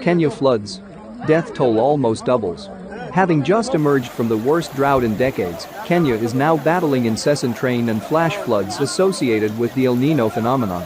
Kenya floods. Death toll almost doubles. Having just emerged from the worst drought in decades, Kenya is now battling incessant rain and flash floods associated with the El Niño phenomenon.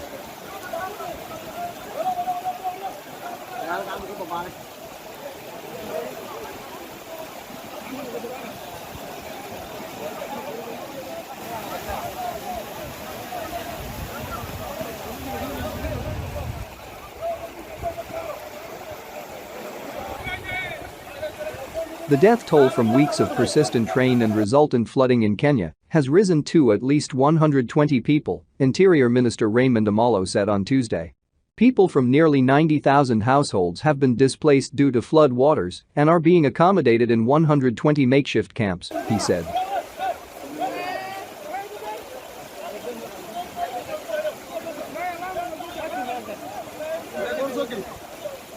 The death toll from weeks of persistent rain and resultant flooding in Kenya has risen to at least 120 people, Interior Minister Raymond Omolo said on Tuesday. People from nearly 90,000 households have been displaced due to flood waters and are being accommodated in 120 makeshift camps, he said.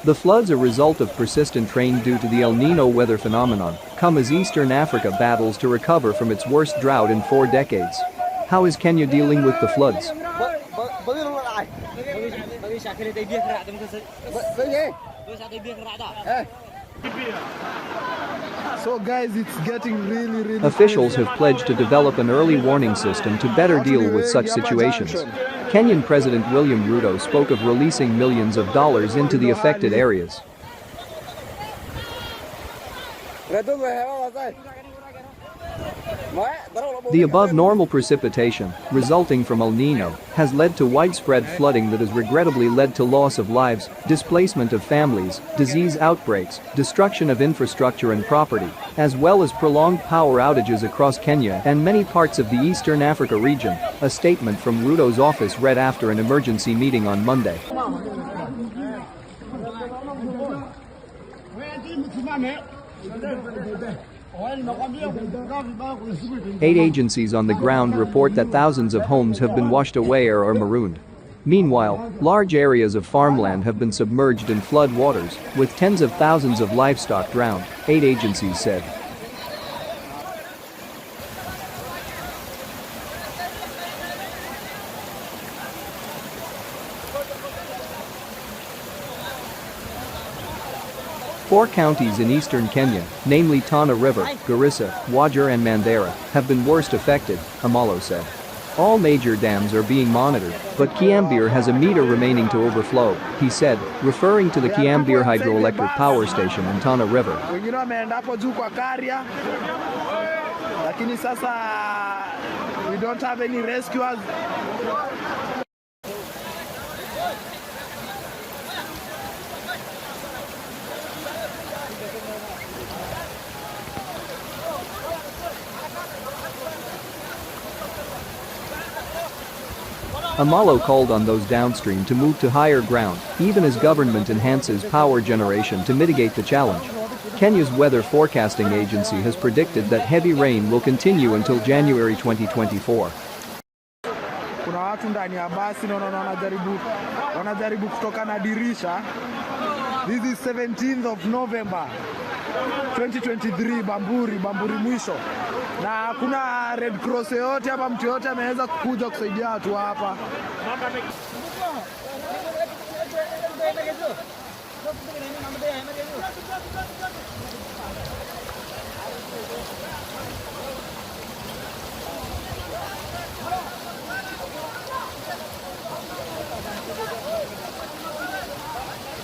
The floods, a result of persistent rain due to the El Niño weather phenomenon, come as Eastern Africa battles to recover from its worst drought in 4 decades. How is Kenya dealing with the floods? So guys, it's getting really Officials have pledged to develop an early warning system to better deal with such situations. Kenyan President William Ruto spoke of releasing millions of dollars into the affected areas. The above-normal precipitation, resulting from El Niño, has led to widespread flooding that has regrettably led to loss of lives, displacement of families, disease outbreaks, destruction of infrastructure and property, as well as prolonged power outages across Kenya and many parts of the Eastern Africa region, a statement from Ruto's office read after an emergency meeting on Monday. 8 agencies on the ground report that thousands of homes have been washed away or are marooned. Meanwhile, large areas of farmland have been submerged in flood waters, with tens of thousands of livestock drowned, 8 agencies said. Four counties in eastern Kenya, namely Tana River, Garissa, Wajir and Mandera, have been worst affected, Omolo said. All major dams are being monitored, but Kiambir has a meter remaining to overflow, he said, referring to the Kiambir hydroelectric power station in Tana River. We don't have any rescuers. Omolo called on those downstream to move to higher ground, even as government enhances power generation to mitigate the challenge. Kenya's weather forecasting agency has predicted that heavy rain will continue until January 2024. Kuna watu ndani ya basi wanajaribu kutoka na dirisha. This is 17th of November 2023, Bamburi mwisho. Na kuna Red Cross yote hapa, mtu yote ameweza kuja kusaidia watu hapa.